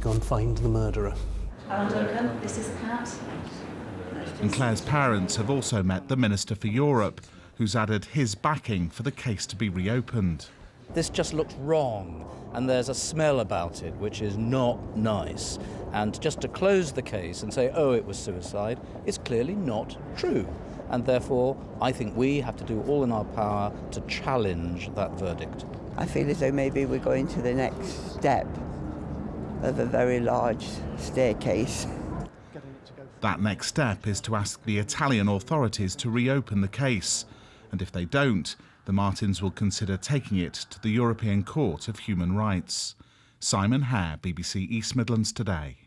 go and find the murderer. Alan Duncan, this is a cat. And Claire's parents have also met the Minister for Europe, who's added his backing for the case to be reopened. This just looks wrong, and there's a smell about it which is not nice. And just to close the case and say, oh, it was suicide, is clearly not true. And therefore, I think we have to do all in our power to challenge that verdict. I feel as though maybe we're going to the next step of a very large staircase. That next step is to ask the Italian authorities to reopen the case. And if they don't, the Martins will consider taking it to the European Court of Human Rights. Simon Hare, BBC East Midlands Today.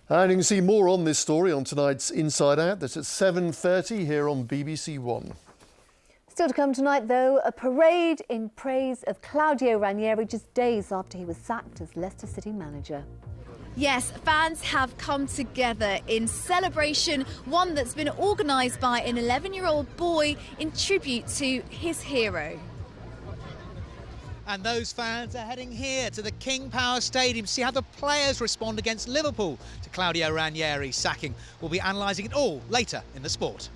And you can see more on this story on tonight's Inside Out. That's at 7:30 here on BBC One. Still to come tonight, though, a parade in praise of Claudio Ranieri just days after he was sacked as Leicester City manager. Yes, fans have come together in celebration, one that's been organised by an 11-year-old boy in tribute to his hero. And those fans are heading here to the King Power Stadium to see how the players respond against Liverpool to Claudio Ranieri's sacking. We'll be analysing it all later in the sport.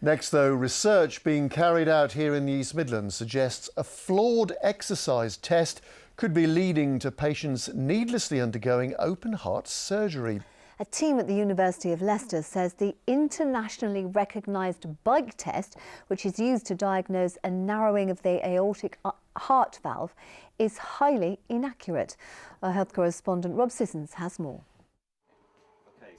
Next, though, research being carried out here in the East Midlands suggests a flawed exercise test could be leading to patients needlessly undergoing open-heart surgery. A team at the University of Leicester says the internationally recognised bike test, which is used to diagnose a narrowing of the aortic heart valve, is highly inaccurate. Our health correspondent Rob Sissons has more.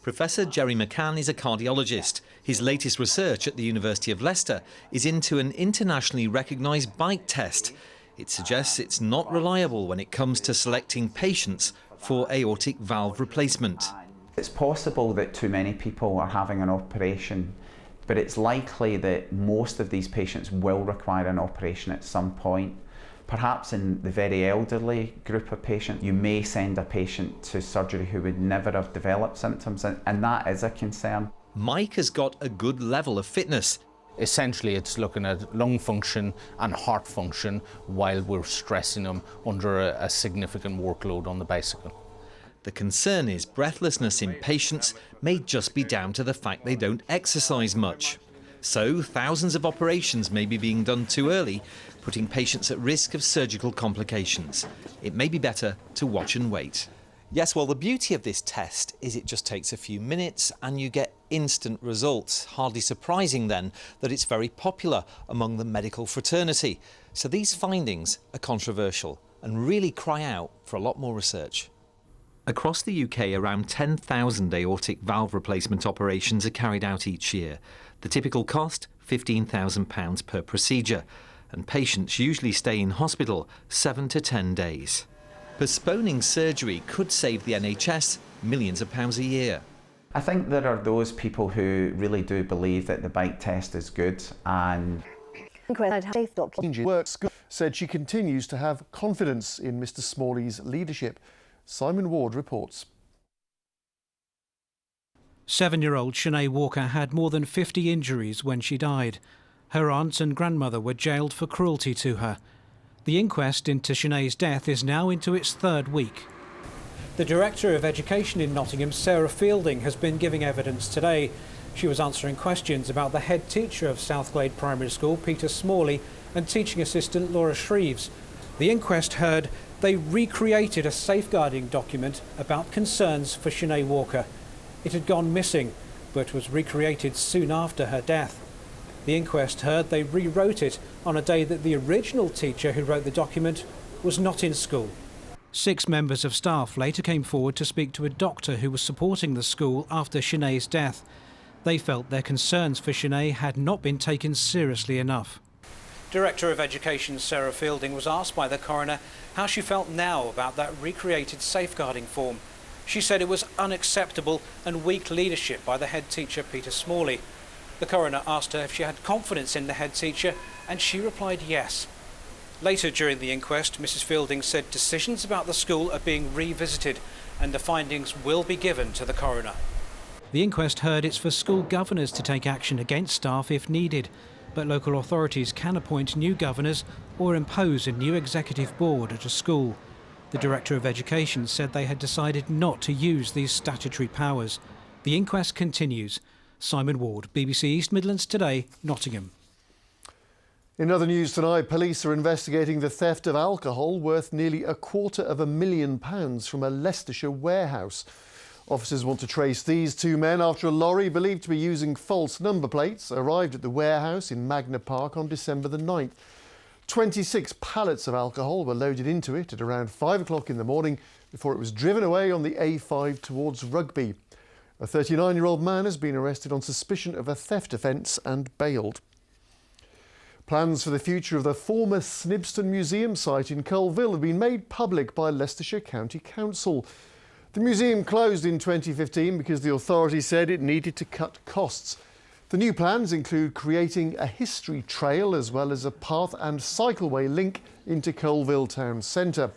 Professor Jerry McCann is a cardiologist. His latest research at the University of Leicester is into an internationally recognised bike test. It suggests it's not reliable when it comes to selecting patients for aortic valve replacement. It's possible that too many people are having an operation, but it's likely that most of these patients will require an operation at some point. Perhaps in the very elderly group of patients, you may send a patient to surgery who would never have developed symptoms, and that is a concern. Mike has got a good level of fitness. Essentially, it's looking at lung function and heart function while we're stressing them under a significant workload on the bicycle. The concern is breathlessness in patients may just be down to the fact they don't exercise much. So thousands of operations may be being done too early, putting patients at risk of surgical complications. It may be better to watch and wait. Yes, well, the beauty of this test is it just takes a few minutes and you get instant results. Hardly surprising then that it's very popular among the medical fraternity. So these findings are controversial and really cry out for a lot more research. Across the UK, around 10,000 aortic valve replacement operations are carried out each year. The typical cost, £15,000 per procedure, and patients usually stay in hospital 7 to 10 days. Postponing surgery could save the NHS millions of pounds a year. I think there are those people who really do believe that the bike test is good, and Works said she continues to have confidence in Mr. Smalley's leadership. Simon Ward reports. 7-year-old Sinead Walker had more than 50 injuries when she died. Her aunt and grandmother were jailed for cruelty to her. The inquest into Sinead's death is now into its third week. The Director of Education in Nottingham, Sarah Fielding, has been giving evidence today. She was answering questions about the head teacher of Southglade Primary School, Peter Smalley, and teaching assistant Laura Shreves. The inquest heard they recreated a safeguarding document about concerns for Sinead Walker. It had gone missing, but was recreated soon after her death. The inquest heard they rewrote it on a day that the original teacher who wrote the document was not in school. 6 members of staff later came forward to speak to a doctor who was supporting the school after Sinead's death. They felt their concerns for Sinead had not been taken seriously enough. Director of Education Sarah Fielding was asked by the coroner how she felt now about that recreated safeguarding form. She said it was unacceptable and weak leadership by the head teacher Peter Smalley. The coroner asked her if she had confidence in the head teacher, and she replied yes. Later during the inquest, Mrs. Fielding said decisions about the school are being revisited and the findings will be given to the coroner. The inquest heard it's for school governors to take action against staff if needed. but local authorities can appoint new governors or impose a new executive board at a school. The Director of Education said they had decided not to use these statutory powers. The inquest continues. Simon Ward, BBC East Midlands Today, Nottingham. In other news tonight, police are investigating the theft of alcohol worth nearly £250,000 from a Leicestershire warehouse. Officers want to trace these two men after a lorry believed to be using false number plates arrived at the warehouse in Magna Park on December the 9th. 26 pallets of alcohol were loaded into it at around 5 o'clock in the morning before it was driven away on the A5 towards Rugby. A 39-year-old man has been arrested on suspicion of a theft offence and bailed. Plans for the future of the former Snibston Museum site in Colville have been made public by Leicestershire County Council. The museum closed in 2015 because the authority said it needed to cut costs. The new plans include creating a history trail as well as a path and cycleway link into Colville town centre.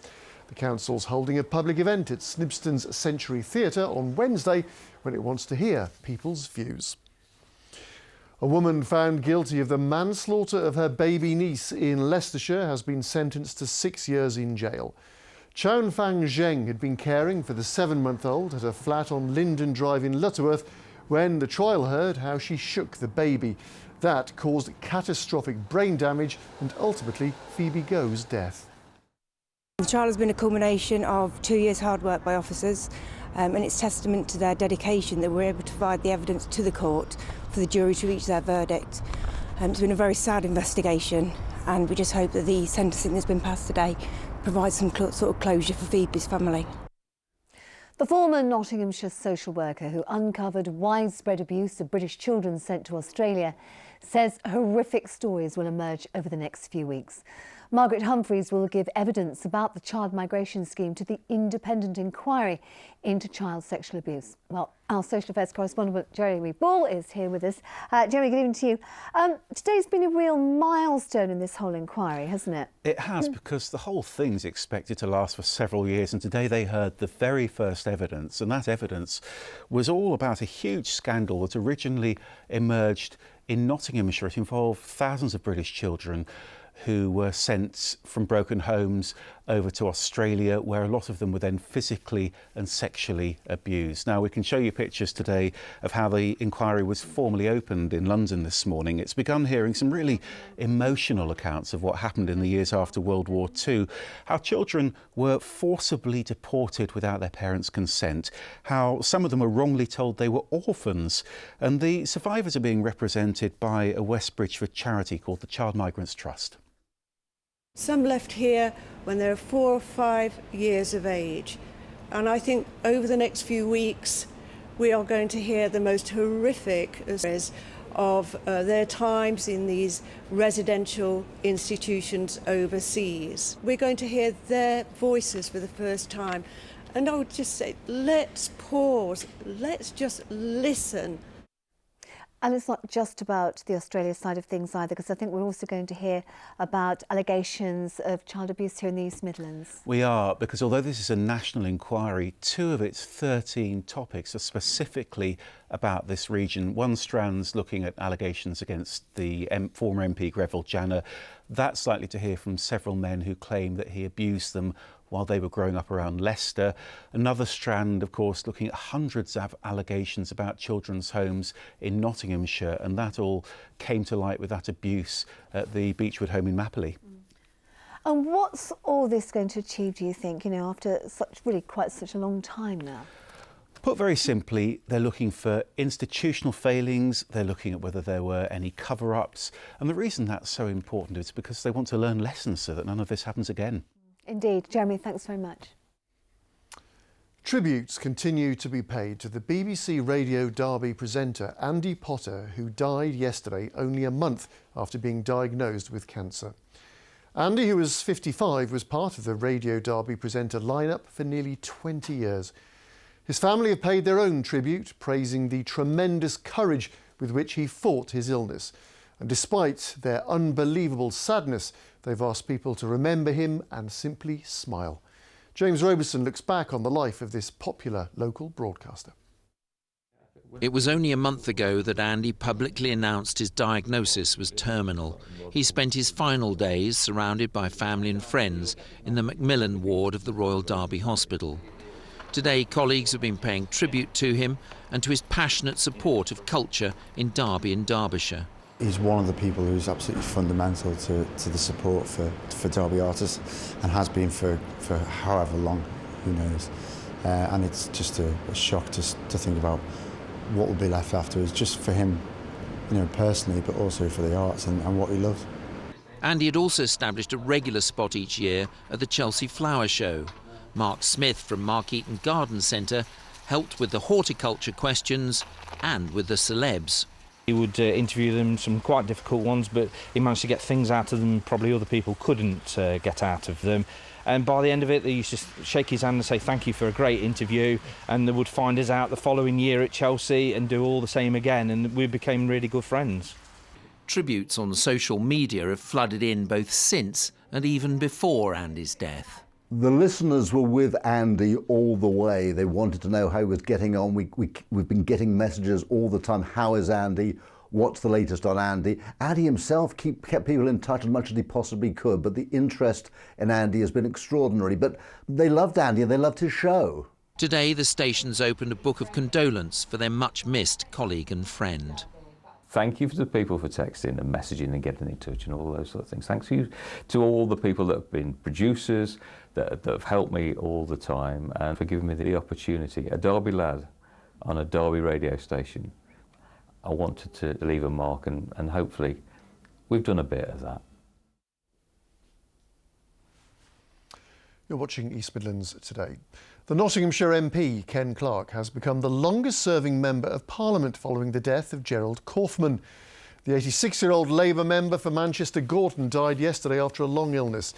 The council's holding a public event at Snibston's Century Theatre on Wednesday when it wants to hear people's views. A woman found guilty of the manslaughter of her baby niece in Leicestershire has been sentenced to 6 years in jail. Chow Fang Zheng had been caring for the 7-month-old at a flat on Linden Drive in Lutterworth when the trial heard how she shook the baby. That caused catastrophic brain damage and ultimately Phoebe Go's death. The trial has been a culmination of 2 years' hard work by officers, and it's testament to their dedication that we're able to provide the evidence to the court for the jury to reach their verdict. It's been a very sad investigation, and we just hope that the sentencing that's been passed today provides some sort of closure for Phoebe's family. The former Nottinghamshire social worker who uncovered widespread abuse of British children sent to Australia says horrific stories will emerge over the next few weeks. Margaret Humphreys will give evidence about the child migration scheme to the independent inquiry into child sexual abuse. Well, our social affairs correspondent Jeremy Ball is here with us. Jeremy, good evening to you. Today's been a real milestone in this whole inquiry, hasn't it? It has, because the whole thing's expected to last for several years, and today they heard the very first evidence, and that evidence was all about a huge scandal that originally emerged in Nottinghamshire. It involved thousands of British children who were sent from broken homes over to Australia, where a lot of them were then physically and sexually abused. Now, we can show you pictures today of how the inquiry was formally opened in London this morning. It's begun hearing some really emotional accounts of what happened in the years after World War II, how children were forcibly deported without their parents' consent, how some of them were wrongly told they were orphans, and the survivors are being represented by a West Bridgford charity called the Child Migrants Trust. Some left here when they were 4 or 5 years of age, and I think over the next few weeks we are going to hear the most horrific stories of their times in these residential institutions overseas. We're going to hear their voices for the first time, and I would just say, let's pause, let's just listen. And it's not just about the Australia side of things either, because I think we're also going to hear about allegations of child abuse here in the East Midlands. We are, because although this is a national inquiry, 2 of its 13 topics are specifically about this region. One strand's looking at allegations against the former MP Greville Janner. That's likely to hear from several men who claim that he abused them while they were growing up around Leicester. Another strand, of course, looking at hundreds of allegations about children's homes in Nottinghamshire, and that all came to light with that abuse at the Beechwood home in Mapley. And what's all this going to achieve, do you think, after quite such a long time now? Put very simply, they're looking for institutional failings, they're looking at whether there were any cover-ups, and the reason that's so important is because they want to learn lessons so that none of this happens again. Indeed. Jeremy, thanks very much. Tributes continue to be paid to the BBC Radio Derby presenter Andy Potter, who died yesterday only a month after being diagnosed with cancer. Andy, who was 55, was part of the Radio Derby presenter lineup for nearly 20 years. His family have paid their own tribute, praising the tremendous courage with which he fought his illness. And despite their unbelievable sadness, they've asked people to remember him and simply smile. James Robertson looks back on the life of this popular local broadcaster. It was only a month ago that Andy publicly announced his diagnosis was terminal. He spent his final days surrounded by family and friends in the Macmillan ward of the Royal Derby Hospital. Today, colleagues have been paying tribute to him and to his passionate support of culture in Derby and Derbyshire. He's one of the people who's absolutely fundamental to the support for Derby artists, and has been for however long, who knows. And it's just a shock to think about what will be left afterwards, just for him, you know, personally, but also for the arts and what he loves. Andy had also established a regular spot each year at the Chelsea Flower Show. Mark Smith from Mark Eaton Garden Centre helped with the horticulture questions and with the celebs. He would interview them, some quite difficult ones, but he managed to get things out of them probably other people couldn't get out of them. And by the end of it, they used to shake his hand and say thank you for a great interview, and they would find us out the following year at Chelsea and do all the same again, and we became really good friends. Tributes on social media have flooded in both since and even before Andy's death. The listeners were with Andy all the way. They wanted to know how he was getting on. We've been getting messages all the time. How is Andy? What's the latest on Andy? Andy himself kept people in touch as much as he possibly could, but the interest in Andy has been extraordinary. But they loved Andy and they loved his show. Today, the station's opened a book of condolence for their much-missed colleague and friend. Thank you to the people for texting and messaging and getting in touch and all those sort of things. Thanks you to all the people that have been producers, that have helped me all the time, and for giving me the opportunity. A Derby lad on a Derby radio station. I wanted to leave a mark, and hopefully we've done a bit of that. You're watching East Midlands Today. The Nottinghamshire MP, Ken Clarke, has become the longest-serving Member of Parliament following the death of Gerald Kaufman. The 86-year-old Labour member for Manchester Gorton died yesterday after a long illness.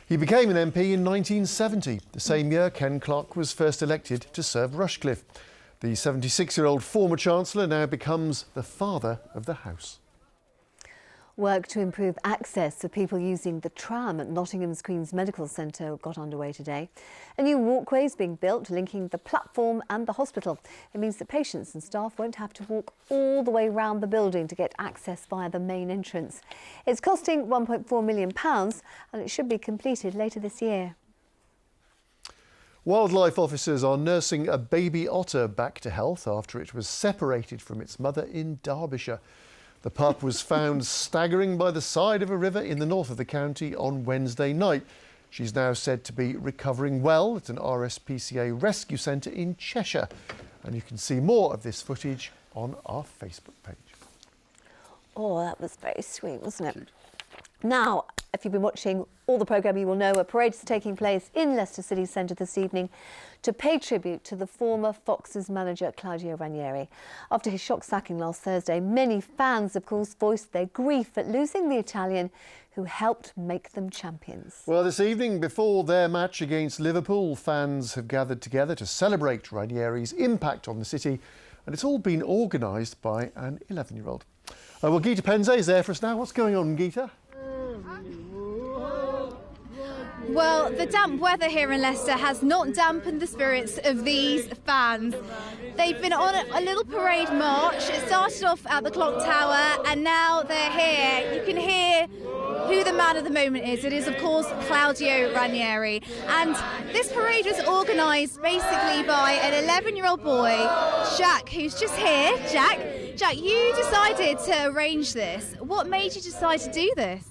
He became an MP in 1970. The same year, Ken Clarke was first elected to serve Rushcliffe. The 76-year-old former Chancellor now becomes the father of the House. Work to improve access for people using the tram at Nottingham's Queen's Medical Centre got underway today. A new walkway is being built linking the platform and the hospital. It means that patients and staff won't have to walk all the way round the building to get access via the main entrance. It's costing £1.4 million and it should be completed later this year. Wildlife officers are nursing a baby otter back to health after it was separated from its mother in Derbyshire. The pup was found staggering by the side of a river in the north of the county on Wednesday night. She's now said to be recovering well at an RSPCA rescue centre in Cheshire. And you can see more of this footage on our Facebook page. Oh, that was very sweet, wasn't it? Now, if you've been watching all the programme, you will know a parade is taking place in Leicester City Centre this evening to pay tribute to the former Foxes manager Claudio Ranieri. After his shock sacking last Thursday, many fans, of course, voiced their grief at losing the Italian who helped make them champions. Well, this evening, before their match against Liverpool, fans have gathered together to celebrate Ranieri's impact on the city, and it's all been organised by an 11-year-old. Well, Geeta Penze is there for us now. What's going on, Geeta? Well, the damp weather here in Leicester has not dampened the spirits of these fans. They've been on a little parade march. It started off at the clock tower and now they're here. You can hear who the man of the moment is. It is, of course, Claudio Ranieri. And this parade was organised basically by an 11-year-old boy, Jack, who's just here. Jack, you decided to arrange this. What made you decide to do this?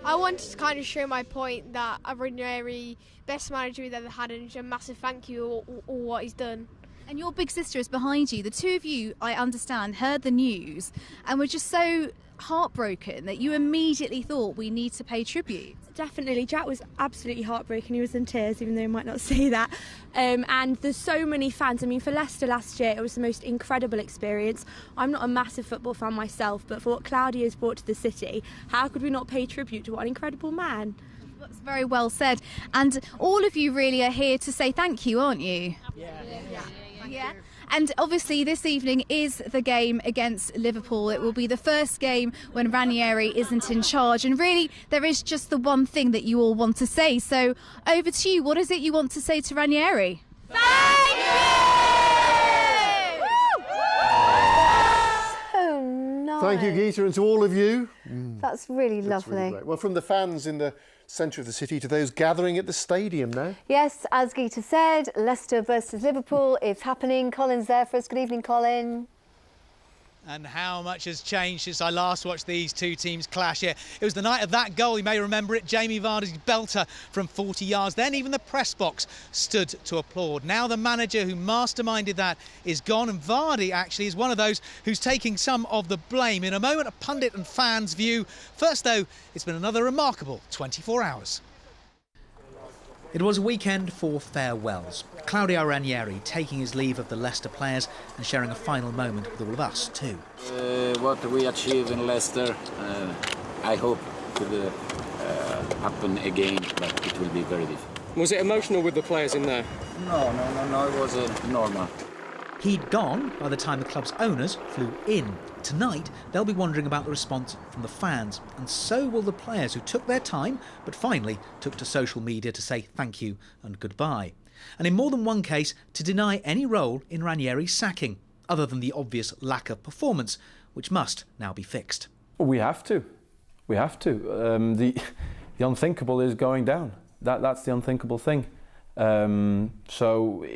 I wanted to kind of show my point that Ranieri, best manager we've ever had, and a massive thank you for all what he's done. And your big sister is behind you. The two of you, I understand, heard the news and were just so heartbroken that you immediately thought we need to pay tribute. Definitely. Jack was absolutely heartbroken. He was in tears, even though he might not say that. And there's so many fans. I mean, for Leicester last year, it was the most incredible experience. I'm not a massive football fan myself, but for what Claudio's brought to the city, how could we not pay tribute to what an incredible man? That's very well said. And all of you really are here to say thank you, aren't you? Yeah. And obviously this evening is the game against Liverpool. It will be the first game when Ranieri isn't in charge. And really, there is just the one thing that you all want to say. So over to you. What is it you want to say to Ranieri? Thank you! Thank you, Geeta, and to all of you. That's really That's lovely. really great. Well, from the fans in the centre of the city to those gathering at the stadium now. Yes, as Geeta said, Leicester versus Liverpool is happening. Colin's there for us. Good evening, Colin. And how much has changed since I last watched these two teams clash here. It was the night of that goal, you may remember it, Jamie Vardy's belter from 40 yards. Then even the press box stood to applaud. Now the manager who masterminded that is gone, and Vardy actually is one of those who's taking some of the blame. In a moment, a pundit and fans' view. First, though, it's been another remarkable 24 hours. It was a weekend for farewells. Claudio Ranieri taking his leave of the Leicester players and sharing a final moment with all of us too. What we achieved in Leicester, I hope could happen again, but it will be very difficult. Was it emotional with the players in there? No, it was normal. He'd gone by the time the club's owners flew in. Tonight, they'll be wondering about the response from the fans, and so will the players who took their time, but finally took to social media to say thank you and goodbye. And in more than one case, to deny any role in Ranieri's sacking, other than the obvious lack of performance, which must now be fixed. We have to. The unthinkable is going down. That's the unthinkable thing. So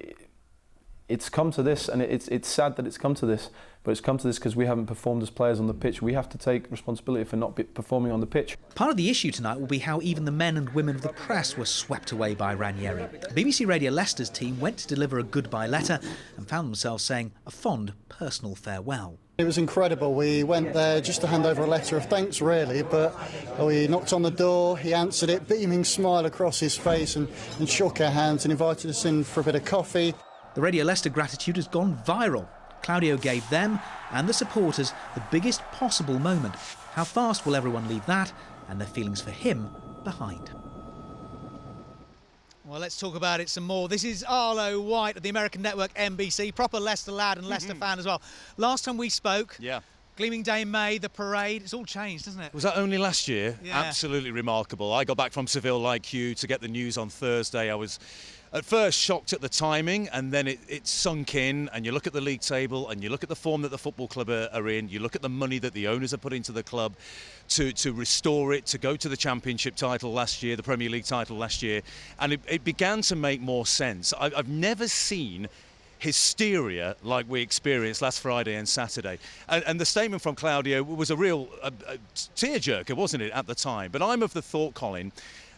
it's come to this, and it's sad that it's come to this, but it's come to this because we haven't performed as players on the pitch. We have to take responsibility for not performing on the pitch. Part of the issue tonight will be how even the men and women of the press were swept away by Ranieri. BBC Radio Leicester's team went to deliver a goodbye letter and found themselves saying a fond personal farewell. It was incredible. We went there just to hand over a letter of thanks, really, but we knocked on the door, he answered it, beaming smile across his face, and shook our hands and invited us in for a bit of coffee. The Radio Leicester gratitude has gone viral. Claudio gave them and the supporters the biggest possible moment. How fast will everyone leave that and their feelings for him behind? Well, let's talk about it some more. This is Arlo White of the American network NBC, proper Leicester lad and Leicester fan as well. Last time we spoke, Gleaming Day in May, the parade, it's all changed, hasn't it? Was that only last year? Yeah. Absolutely remarkable. I got back from Seville like you to get the news on Thursday. I was at first shocked at the timing, and then it sunk in, and you look at the league table and you look at the form that the football club are in, you look at the money that the owners have put into the club to restore it, to go to the Championship title last year, the Premier League title last year, and it began to make more sense. I've never seen hysteria like we experienced last Friday and Saturday. And the statement from Claudio was a real tearjerker, wasn't it, at the time? But I'm of the thought, Colin,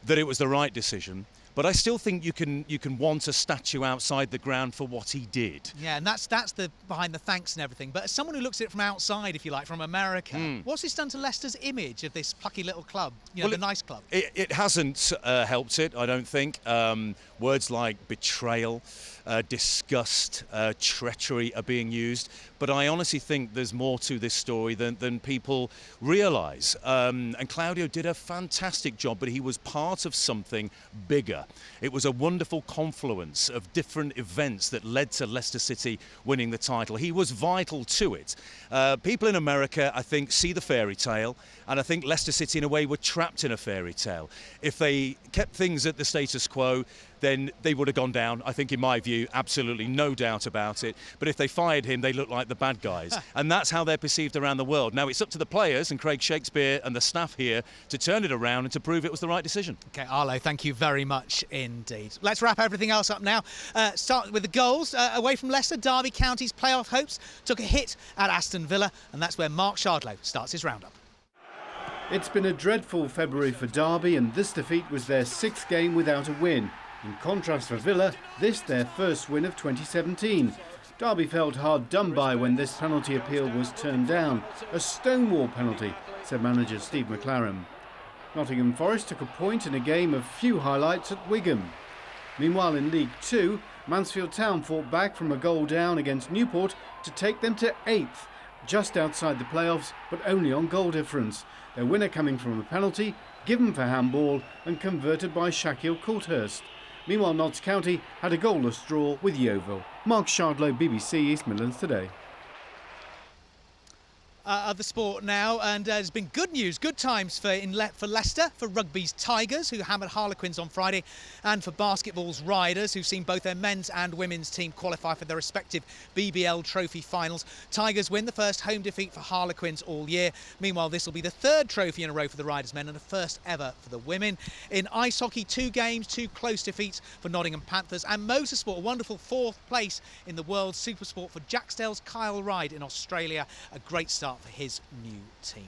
that it was the right decision. But I still think you can want a statue outside the ground for what he did. Yeah, and that's the behind the thanks and everything. But as someone who looks at it from outside, if you like, from America, what's this done to Leicester's image of this plucky little club, the nice club? It hasn't helped it, I don't think. Words like betrayal, disgust, treachery are being used. But I honestly think there's more to this story than people realise. And Claudio did a fantastic job, but he was part of something bigger. It was a wonderful confluence of different events that led to Leicester City winning the title. He was vital to it. People in America, I think, see the fairy tale, and I think Leicester City, in a way, were trapped in a fairy tale. If they kept things at the status quo, then they would have gone down, I think, in my view, absolutely no doubt about it. But if they fired him, they looked like the bad guys. And that's how they're perceived around the world. Now, it's up to the players and Craig Shakespeare and the staff here to turn it around and to prove it was the right decision. OK, Arlo, thank you very much indeed. Let's wrap everything else up now. Start with the goals. Away from Leicester, Derby County's playoff hopes took a hit at Aston Villa, and that's where Mark Shardlow starts his roundup. It's been a dreadful February for Derby, and this defeat was their 6th game without a win. In contrast for Villa, this their first win of 2017. Derby felt hard done by when this penalty appeal was turned down. A stonewall penalty, said manager Steve McLaren. Nottingham Forest took a point in a game of few highlights at Wigan. Meanwhile in League 2, Mansfield Town fought back from a goal down against Newport to take them to 8th, just outside the playoffs, but only on goal difference. Their winner coming from a penalty, given for handball and converted by Shaquille Courthurst. Meanwhile, Notts County had a goalless draw with Yeovil. Mark Shardlow, BBC East Midlands Today. of the sport now, and there's been good news, good times for Leicester, for rugby's Tigers, who hammered Harlequins on Friday, and for basketball's Riders, who've seen both their men's and women's team qualify for their respective BBL trophy finals. Tigers win the first home defeat for Harlequins all year. Meanwhile, this will be the third trophy in a row for the Riders men and the first ever for the women. In ice hockey, 2 games, 2 close defeats for Nottingham Panthers, and motorsport, a wonderful 4th place in the World Supersport for Jacksdale's Kyle Ryde in Australia. A great start for his new team.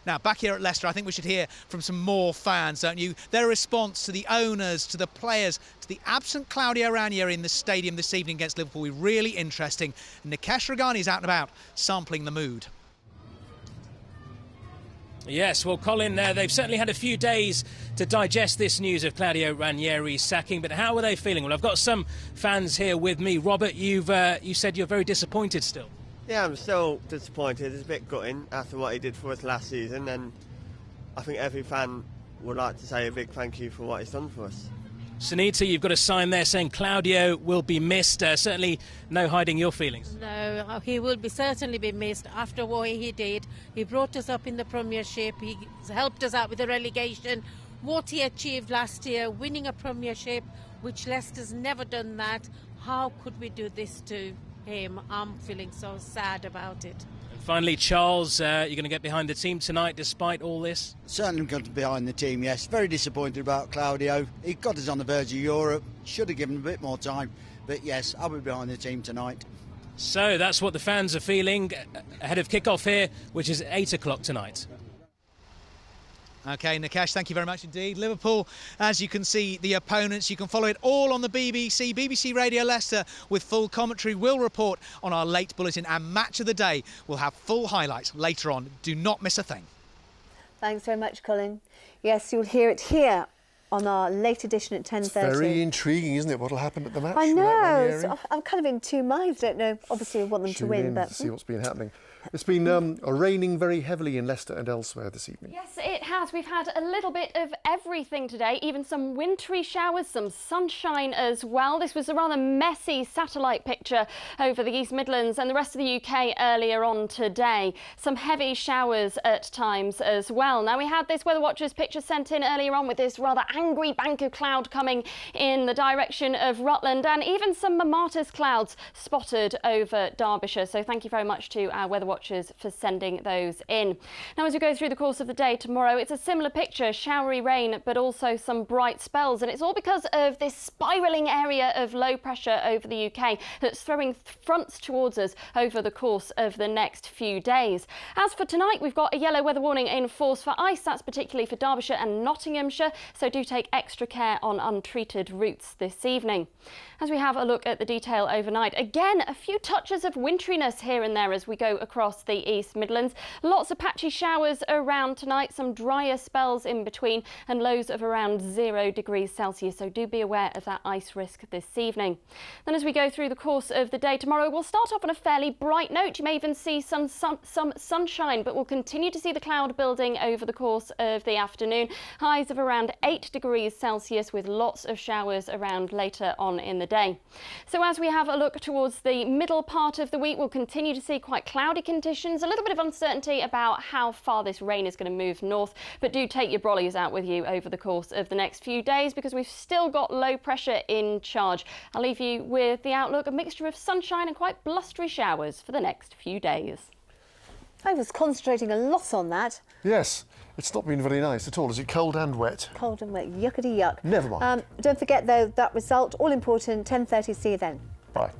Now, back here at Leicester, I think we should hear from some more fans, don't you? Their response to the owners, to the players, to the absent Claudio Ranieri in the stadium this evening against Liverpool will be really interesting. Nikesh Ragani is out and about, sampling the mood. Yes, well, Colin, they've certainly had a few days to digest this news of Claudio Ranieri's sacking, but how are they feeling? Well, I've got some fans here with me. Robert, you said you're very disappointed still. Yeah, I'm still disappointed. It's a bit gutting after what he did for us last season, and I think every fan would like to say a big thank you for what he's done for us. Sunita, you've got a sign there saying Claudio will be missed. Certainly no hiding your feelings. No, he will certainly be missed after what he did. He brought us up in the Premiership. He helped us out with the relegation. What he achieved last year, winning a Premiership, which Leicester's never done that. How could we do this to him? I'm feeling so sad about it. And finally, Charles, you're going to get behind the team tonight despite all this? Certainly got behind the team, yes. Very disappointed about Claudio. He got us on the verge of Europe. Should have given him a bit more time. But yes, I'll be behind the team tonight. So that's what the fans are feeling ahead of kick-off here, which is at 8 o'clock tonight. OK, Nikesh, thank you very much indeed. Liverpool, as you can see, the opponents, you can follow it all on the BBC. BBC Radio Leicester with full commentary will report on our late bulletin, and Match of the Day will have full highlights later on. Do not miss a thing. Thanks very much, Colin. Yes, you'll hear it here on our late edition at 10:30. It's very intriguing, isn't it, what will happen at the match? I know. So I'm kind of in 2 minds. Don't know. Obviously, I want them to win, but to see what's been happening. It's been raining very heavily in Leicester and elsewhere this evening. Yes, it has. We've had a little bit of everything today, even some wintry showers, some sunshine as well. This was a rather messy satellite picture over the East Midlands and the rest of the UK earlier on today. Some heavy showers at times as well. Now, we had this Weather Watchers picture sent in earlier on with this rather angry bank of cloud coming in the direction of Rutland, and even some momentous clouds spotted over Derbyshire. So thank you very much to our Weather Watchers for sending those in. Now, as we go through the course of the day tomorrow, it's a similar picture, showery rain, but also some bright spells, and it's all because of this spiralling area of low pressure over the UK that's throwing fronts towards us over the course of the next few days. As for tonight, we've got a yellow weather warning in force for ice. That's particularly for Derbyshire and Nottinghamshire, so do take extra care on untreated routes this evening. As we have a look at the detail overnight, again, a few touches of wintriness here and there as we go across the East Midlands. Lots of patchy showers around tonight, some drier spells in between, and lows of around 0 degrees Celsius, so do be aware of that ice risk this evening. Then as we go through the course of the day tomorrow, we'll start off on a fairly bright note. You may even see some sunshine, but we'll continue to see the cloud building over the course of the afternoon. Highs of around 8 degrees Celsius with lots of showers around later on in the day. So as we have a look towards the middle part of the week, we'll continue to see quite cloudy conditions, a little bit of uncertainty about how far this rain is going to move north, but do take your brollies out with you over the course of the next few days because we've still got low pressure in charge. I'll leave you with the outlook, a mixture of sunshine and quite blustery showers for the next few days. I was concentrating a lot on that. Yes, it's not been very nice at all. Is it cold and wet? Cold and wet, yuckety yuck. Never mind. Don't forget though, that result, all important, 10:30, see you then. Bye.